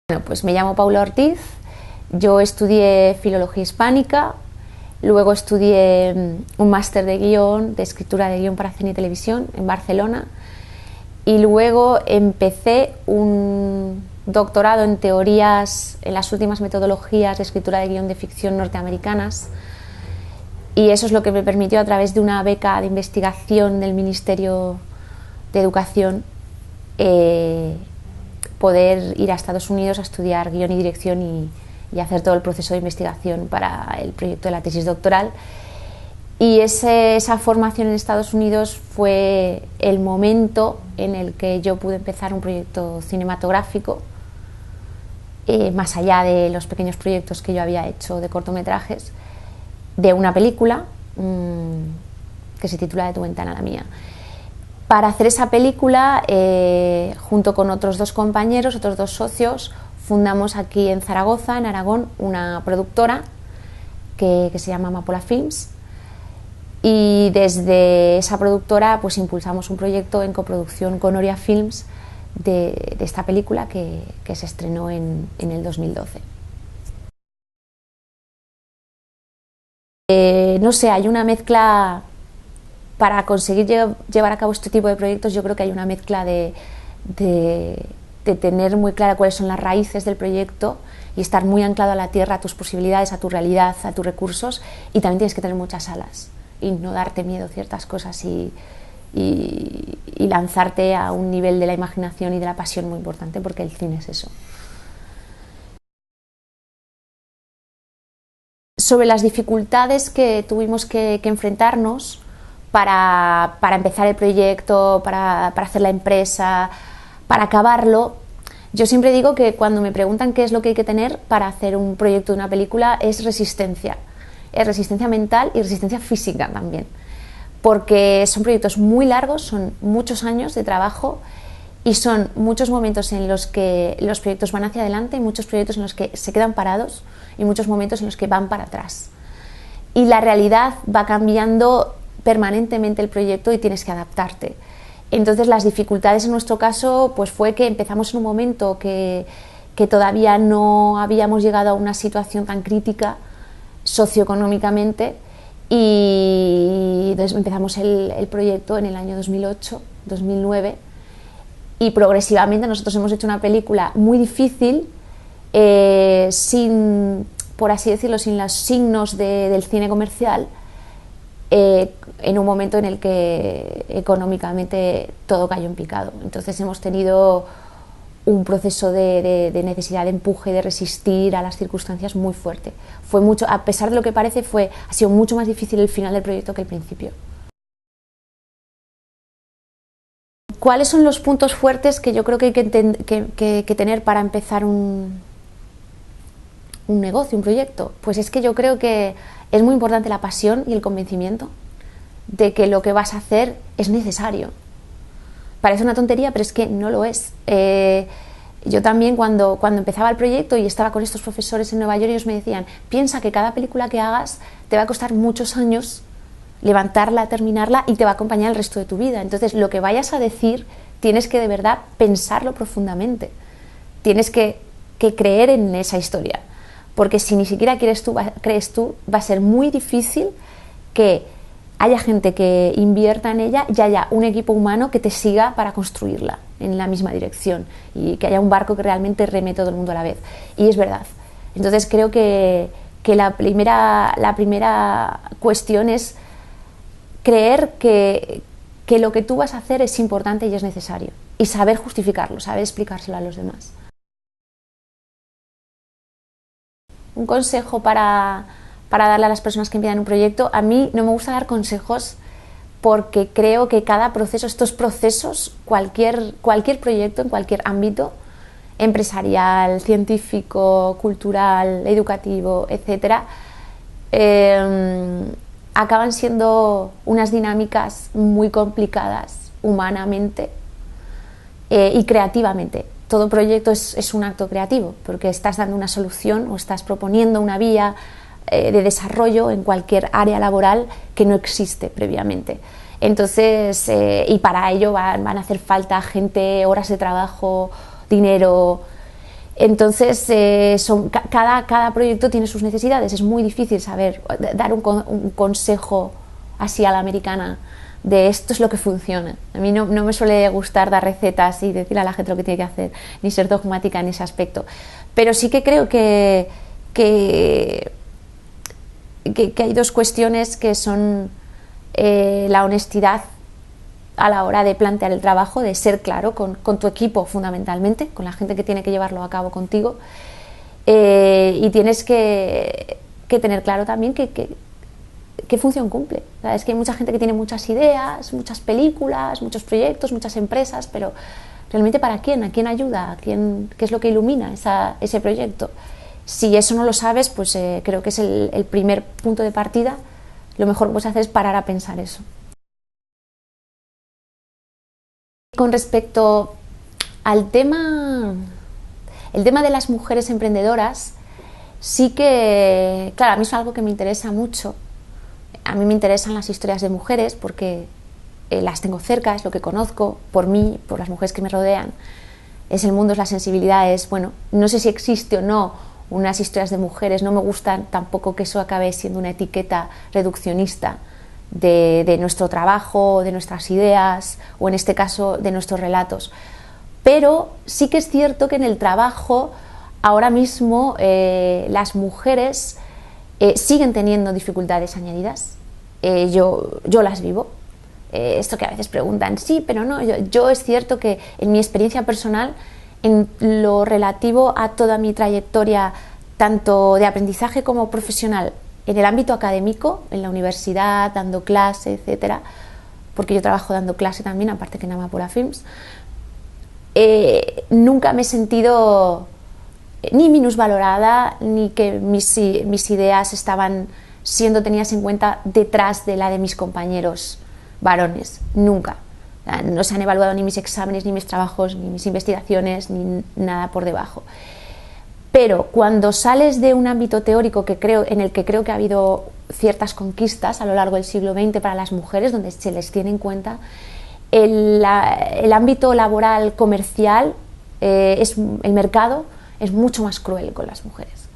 Bueno, pues me llamo Paula Ortiz, yo estudié Filología Hispánica, luego estudié un máster de guión, de escritura de guión para cine y televisión en Barcelona, y luego empecé un doctorado en teorías, en las últimas metodologías de escritura de guión de ficción norteamericanas, y eso es lo que me permitió, a través de una beca de investigación del Ministerio de Educación, poder ir a Estados Unidos a estudiar guión y dirección y hacer todo el proceso de investigación para el proyecto de la tesis doctoral. Y esa formación en Estados Unidos fue el momento en el que yo pude empezar un proyecto cinematográfico, más allá de los pequeños proyectos que yo había hecho de cortometrajes, de una película que se titula De tu ventana a la mía. Para hacer esa película, junto con otros dos compañeros, otros dos socios, fundamos aquí en Zaragoza, en Aragón, una productora que se llama Amapola Films, y desde esa productora pues impulsamos un proyecto en coproducción con Oria Films de esta película que se estrenó en el 2012. No sé, hay una mezcla. Para conseguir llevar a cabo este tipo de proyectos, yo creo que hay una mezcla de tener muy clara cuáles son las raíces del proyecto y estar muy anclado a la tierra, a tus posibilidades, a tu realidad, a tus recursos, y también tienes que tener muchas alas y no darte miedo a ciertas cosas y lanzarte a un nivel de la imaginación y de la pasión muy importante, porque el cine es eso. Sobre las dificultades que tuvimos que enfrentarnos para empezar el proyecto, para hacer la empresa, para acabarlo, yo siempre digo que cuando me preguntan qué es lo que hay que tener para hacer un proyecto de una película, es resistencia mental y resistencia física también, porque son proyectos muy largos, son muchos años de trabajo y son muchos momentos en los que los proyectos van hacia adelante y muchos proyectos en los que se quedan parados y muchos momentos en los que van para atrás. Y la realidad va cambiando permanentemente el proyecto y tienes que adaptarte. Entonces las dificultades en nuestro caso pues fue que empezamos en un momento que todavía no habíamos llegado a una situación tan crítica socioeconómicamente, y entonces empezamos el proyecto en el año 2008, 2009, y progresivamente nosotros hemos hecho una película muy difícil, sin, por así decirlo, sin los signos del cine comercial, en un momento en el que económicamente todo cayó en picado. Entonces hemos tenido un proceso de necesidad de empuje, de resistir a las circunstancias muy fuerte. Fue mucho, a pesar de lo que parece, ha sido mucho más difícil el final del proyecto que el principio. ¿Cuáles son los puntos fuertes que yo creo que hay que tener para empezar un negocio, un proyecto? Pues es que yo creo que es muy importante la pasión y el convencimiento de que lo que vas a hacer es necesario. Parece una tontería, pero es que no lo es. Yo también cuando empezaba el proyecto y estaba con estos profesores en Nueva York, ellos me decían: piensa que cada película que hagas te va a costar muchos años levantarla, terminarla, y te va a acompañar el resto de tu vida. Entonces lo que vayas a decir tienes que de verdad pensarlo profundamente, tienes que creer en esa historia, porque si ni siquiera crees tú, va a ser muy difícil que haya gente que invierta en ella y haya un equipo humano que te siga para construirla en la misma dirección, y que haya un barco que realmente reme todo el mundo a la vez. Y es verdad. Entonces creo que la primera cuestión es creer que lo que tú vas a hacer es importante y es necesario, y saber justificarlo, saber explicárselo a los demás. Un consejo para darle a las personas que empiezan un proyecto: a mí no me gusta dar consejos, porque creo que cada proceso, estos procesos, cualquier proyecto en cualquier ámbito, empresarial, científico, cultural, educativo, etcétera, acaban siendo unas dinámicas muy complicadas humanamente y creativamente. Todo proyecto es un acto creativo, porque estás dando una solución o estás proponiendo una vía de desarrollo en cualquier área laboral que no existe previamente. Entonces, y para ello van a hacer falta gente, horas de trabajo, dinero. Entonces, cada proyecto tiene sus necesidades. Es muy difícil saber, dar un consejo así a la americana de esto es lo que funciona. A mí no me suele gustar dar recetas y decir a la gente lo que tiene que hacer, ni ser dogmática en ese aspecto. Pero sí que creo que hay dos cuestiones que son la honestidad a la hora de plantear el trabajo, de ser claro con tu equipo fundamentalmente, con la gente que tiene que llevarlo a cabo contigo, y tienes que tener claro también qué función cumple. O sea, es que hay mucha gente que tiene muchas ideas, muchas películas, muchos proyectos, muchas empresas, pero realmente ¿para quién? ¿A quién ayuda? ¿Qué es lo que ilumina ese proyecto? Si eso no lo sabes, pues creo que es el primer punto de partida. Lo mejor que puedes hacer es parar a pensar eso. Con respecto al el tema de las mujeres emprendedoras, sí que, claro, a mí es algo que me interesa mucho. A mí me interesan las historias de mujeres porque las tengo cerca, es lo que conozco, por mí, por las mujeres que me rodean. Es el mundo, es la sensibilidad, bueno, no sé si existe o no unas historias de mujeres, no me gusta tampoco que eso acabe siendo una etiqueta reduccionista de nuestro trabajo, de nuestras ideas o en este caso de nuestros relatos. Pero sí que es cierto que en el trabajo ahora mismo las mujeres siguen teniendo dificultades añadidas. Yo las vivo. Esto que a veces preguntan, sí, pero no, yo es cierto que en mi experiencia personal, en lo relativo a toda mi trayectoria, tanto de aprendizaje como profesional, en el ámbito académico, en la universidad, dando clase, etcétera, porque yo trabajo dando clase también, aparte que en Amapola Films, nunca me he sentido ni minusvalorada, ni que mis ideas estaban siendo tenidas en cuenta detrás de la de mis compañeros varones, nunca. No se han evaluado ni mis exámenes, ni mis trabajos, ni mis investigaciones, ni nada por debajo. Pero cuando sales de un ámbito teórico en el que creo que ha habido ciertas conquistas a lo largo del siglo XX para las mujeres, donde se les tiene en cuenta, el ámbito laboral comercial, el mercado es mucho más cruel con las mujeres.